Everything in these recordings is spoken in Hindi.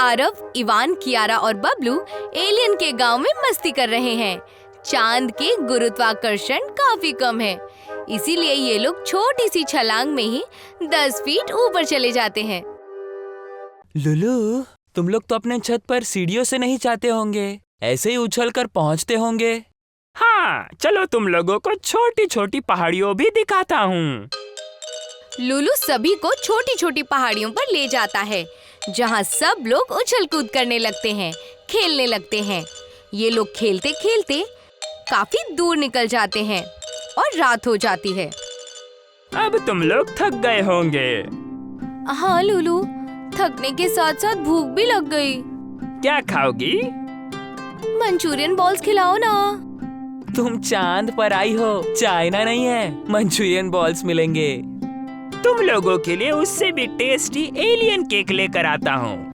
आरव, इवान, कियारा और बबलू एलियन के गांव में मस्ती कर रहे हैं। चांद के गुरुत्वाकर्षण काफी कम है, इसीलिए ये लोग छोटी सी छलांग में ही 10 फीट ऊपर चले जाते हैं। लुलू, तुम लोग तो अपने छत पर सीढ़ियों से नहीं जाते होंगे, ऐसे ही उछल कर पहुँचते होंगे। हाँ, चलो तुम लोगों को छोटी छोटी पहाड़ियों भी दिखाता हूँ। लुलू सभी को छोटी छोटी पहाड़ियों पर ले जाता है, जहाँ सब लोग उछल कूद करने लगते हैं, खेलने लगते हैं। ये लोग खेलते खेलते काफी दूर निकल जाते हैं और रात हो जाती है। अब तुम लोग थक गए होंगे। हाँ लुलू, थकने के साथ साथ भूख भी लग गई। क्या खाओगी? मंचूरियन बॉल्स खिलाओ ना। तुम चांद पर आई हो, चाइना नहीं है, मंचूरियन बॉल्स मिलेंगे। तुम लोगों के लिए उससे भी टेस्टी एलियन केक लेकर आता हूँ।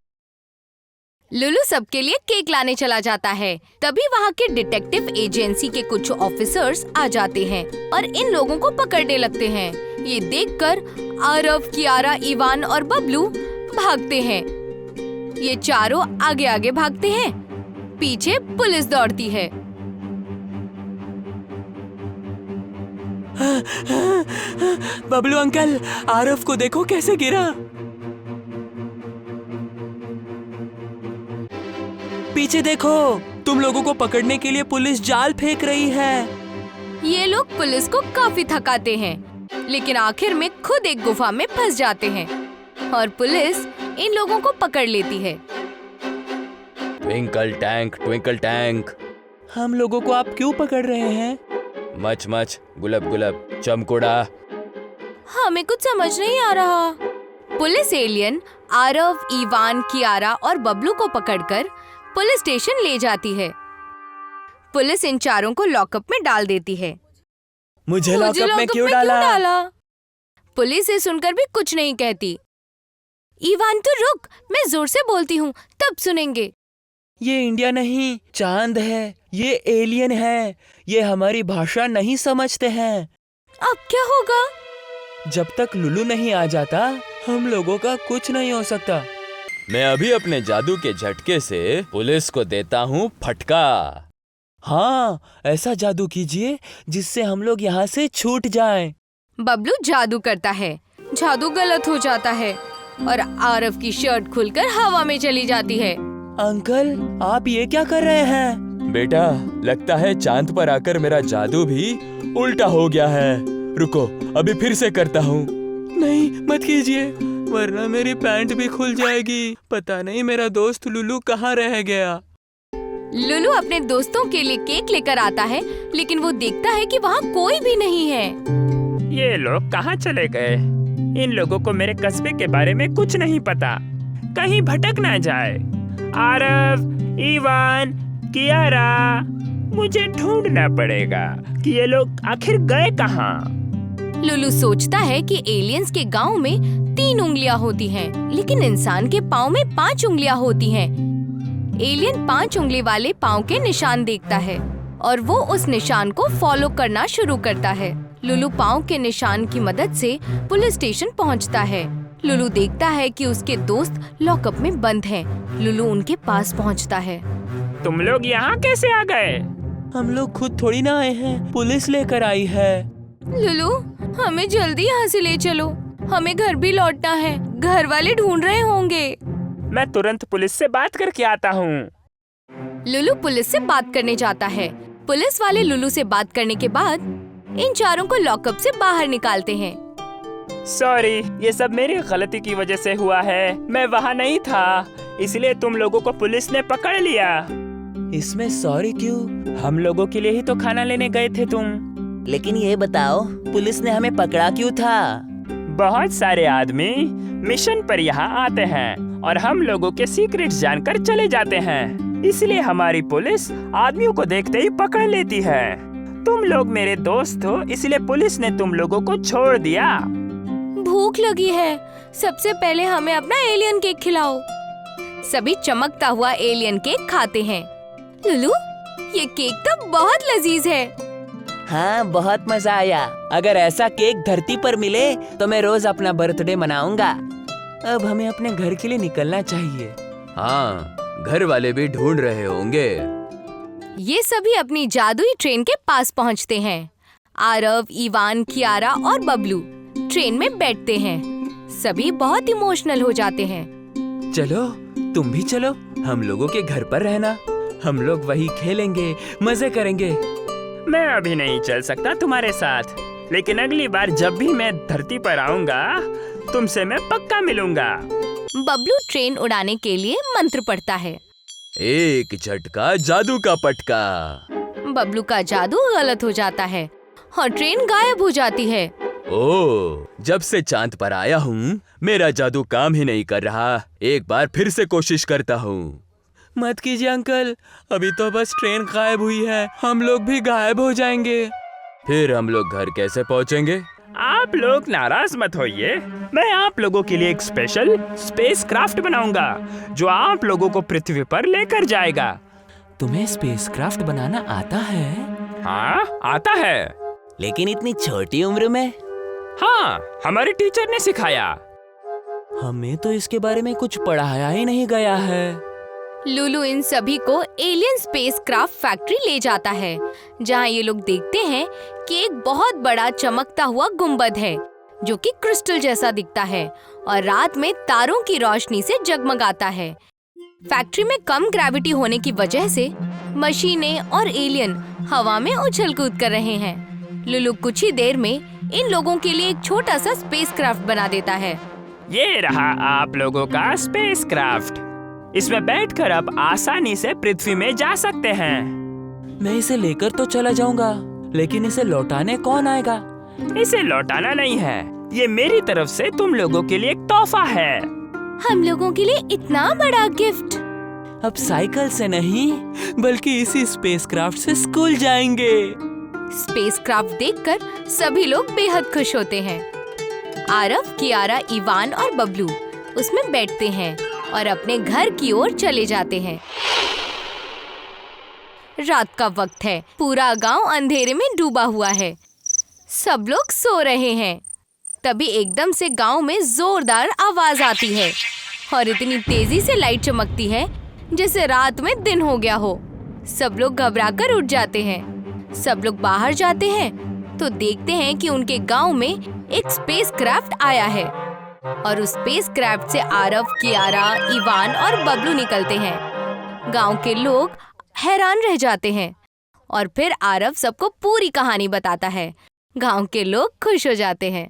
लुलू सबके लिए केक लाने चला जाता है। तभी वहाँ के डिटेक्टिव एजेंसी के कुछ ऑफिसर्स आ जाते हैं और इन लोगों को पकड़ने लगते हैं। ये देखकर आरव, कियारा, इवान और बबलू भागते हैं। ये चारों आगे आगे भागते हैं, पीछे पुलिस दौड़ती है। बबलू अंकल, आरव को देखो कैसे गिरा। पीछे देखो, तुम लोगों को पकड़ने के लिए पुलिस जाल फेंक रही है। ये लोग पुलिस को काफी थकाते हैं, लेकिन आखिर में खुद एक गुफा में फंस जाते हैं और पुलिस इन लोगों को पकड़ लेती है। ट्विंकल टैंक, हम लोगों को आप क्यों पकड़ रहे हैं? मच मच, गुलब गुलब, चमकोड़ा। हमें कुछ समझ नहीं आ रहा। पुलिस एलियन आरव, इवान, कियारा और बबलू को पकड़कर पुलिस स्टेशन ले जाती है। पुलिस इन चारों को लॉकअप में डाल देती है। मुझे लॉकअप में क्यों डाला? पुलिस ये सुनकर भी कुछ नहीं कहती। इवान तो रुक, मैं जोर से बोलती हूँ, तब सुनेंगे। ये इंडिया नहीं, चांद है। ये एलियन है। ये हमारी भाषा नहीं समझते हैं। अब क्या होगा? जब तक लुलू नहीं आ जाता, हम लोगों का कुछ नहीं हो सकता। मैं अभी अपने जादू के झटके से पुलिस को देता हूँ फटका। हाँ, ऐसा जादू कीजिए जिससे हम लोग यहाँ से छूट जाएं। बबलू जादू करता है। जादू गलत हो जाता है और आरव की शर्ट खुलकर हवा में चली जाती है। अंकल, आप ये क्या कर रहे हैं? बेटा, लगता है चांद पर आकर मेरा जादू भी उल्टा हो गया है। रुको, अभी फिर से करता हूँ। नहीं, मत कीजिए, वरना मेरी पैंट भी खुल जाएगी। पता नहीं मेरा दोस्त लुलू कहाँ रह गया। लुलू अपने दोस्तों के लिए केक लेकर आता है, लेकिन वो देखता है कि वहाँ कोई भी नहीं है। ये लोग कहाँ चले गए? इन लोगों को मेरे कस्बे के बारे में कुछ नहीं पता, कहीं भटक ना जाए। आरव, इवान, कियारा, मुझे ढूंढना पड़ेगा कि ये लोग आखिर गए कहाँ। लुलू सोचता है कि एलियंस के गांव में 3 उंगलियां होती हैं, लेकिन इंसान के पाँव में 5 उंगलियां होती हैं। एलियन 5 उंगली वाले पाँव के निशान देखता है और वो उस निशान को फॉलो करना शुरू करता है। लुलू पाँव के निशान की मदद से पुलिस स्टेशन पहुंचता है। लुलू देखता है कि उसके दोस्त लॉकअप में बंद हैं। लुलू उनके पास पहुंचता है। तुम लोग यहाँ कैसे आ गए? हम लोग खुद थोड़ी ना आए हैं, पुलिस लेकर आई है। लुलू, हमें जल्दी यहाँ से ले चलो, हमें घर भी लौटना है। घर वाले ढूंढ रहे होंगे। मैं तुरंत पुलिस से बात करके आता हूँ। लुलू पुलिस से बात करने जाता है। पुलिस वाले लुलू से बात करने के बाद इन चारों को लॉकअप से बाहर निकालते हैं। सॉरी, ये सब मेरी गलती की वजह से हुआ है। मैं वहाँ नहीं था, इसलिए तुम लोगों को पुलिस ने पकड़ लिया। इसमें सॉरी क्यों? हम लोगों के लिए ही तो खाना लेने गए थे तुम। लेकिन ये बताओ, पुलिस ने हमें पकड़ा क्यों था? बहुत सारे आदमी मिशन पर यहाँ आते हैं और हम लोगों के सीक्रेट्स जानकर चले जाते हैं, इसलिए हमारी पुलिस आदमियों को देखते ही पकड़ लेती है। तुम लोग मेरे दोस्त हो, इसलिए पुलिस ने तुम लोगों को छोड़ दिया। भूख लगी है, सबसे पहले हमें अपना एलियन केक खिलाओ। सभी चमकता हुआ एलियन केक खाते हैं। लुलू, ये केक तो बहुत लजीज है। हाँ, बहुत मजा आया। अगर ऐसा केक धरती पर मिले तो मैं रोज अपना बर्थडे मनाऊंगा। अब हमें अपने घर के लिए निकलना चाहिए। हाँ, घर वाले भी ढूंढ रहे होंगे। ये सभी अपनी जादुई ट्रेन के पास पहुंचते हैं। आरव, इवान, कियारा और बबलू ट्रेन में बैठते हैं। सभी बहुत इमोशनल हो जाते हैं। चलो, तुम भी चलो, हम लोगों के घर पर रहना। हम लोग वही खेलेंगे, मजे करेंगे। मैं अभी नहीं चल सकता तुम्हारे साथ, लेकिन अगली बार जब भी मैं धरती पर आऊंगा तुमसे मैं पक्का मिलूंगा। बबलू ट्रेन उड़ाने के लिए मंत्र पढ़ता है। एक झटका जादू का पटका। बबलू का जादू गलत हो जाता है और ट्रेन गायब हो जाती है। ओह, जब से चांद पर आया हूँ मेरा जादू काम ही नहीं कर रहा। एक बार फिर से कोशिश करता हूँ। मत कीजिए अंकल, अभी तो बस ट्रेन गायब हुई है, हम लोग भी गायब हो जाएंगे। फिर हम लोग घर कैसे पहुँचेंगे? आप लोग नाराज मत होइए, मैं आप लोगों के लिए एक स्पेशल स्पेस क्राफ्ट बनाऊंगा जो आप लोगों को पृथ्वी पर लेकर जाएगा। तुम्हें स्पेसक्राफ्ट बनाना आता है? हाँ, आता है। लेकिन इतनी छोटी उम्र में? हाँ, हमारे टीचर ने सिखाया। हमें तो इसके बारे में कुछ पढ़ाया ही नहीं गया है। लुलू इन सभी को एलियन स्पेस क्राफ्ट फैक्ट्री ले जाता है, जहाँ ये लोग देखते हैं कि एक बहुत बड़ा चमकता हुआ गुंबद है जो कि क्रिस्टल जैसा दिखता है और रात में तारों की रोशनी से जगमगाता है। फैक्ट्री में कम ग्रेविटी होने की वजह से मशीनें और एलियन हवा में उछल कूद कर रहे हैं। लुलू कुछ ही देर में इन लोगों के लिए एक छोटा सा स्पेस क्राफ्ट बना देता है। ये रहा आप लोगों का स्पेस क्राफ्ट। इसमें बैठकर आप आसानी से पृथ्वी में जा सकते हैं। मैं इसे लेकर तो चला जाऊंगा, लेकिन इसे लौटाने कौन आएगा? इसे लौटाना नहीं है, ये मेरी तरफ से तुम लोगों के लिए एक तोहफा है। हम लोगों के लिए इतना बड़ा गिफ्ट। अब साइकिल से नहीं, बल्कि इसी स्पेसक्राफ्ट से स्कूल जाएंगे। स्पेसक्राफ्ट देखकर सभी लोग बेहद खुश होते हैं। आरव, कियारा, इवान और बबलू उसमें बैठते हैं और अपने घर की ओर चले जाते हैं। रात का वक्त है, पूरा गांव अंधेरे में डूबा हुआ है। सब लोग सो रहे हैं। तभी एकदम से गांव में जोरदार आवाज आती है और इतनी तेजी से लाइट चमकती है जैसे रात में दिन हो गया हो। सब लोग घबराकर उठ जाते हैं। सब लोग बाहर जाते हैं तो देखते हैं कि उनके गांव में एक स्पेस क्राफ्ट आया है और उस स्पेस क्राफ्ट से आरव, कियारा, इवान और बबलू निकलते हैं। गांव के लोग हैरान रह जाते हैं और फिर आरव सबको पूरी कहानी बताता है। गांव के लोग खुश हो जाते हैं।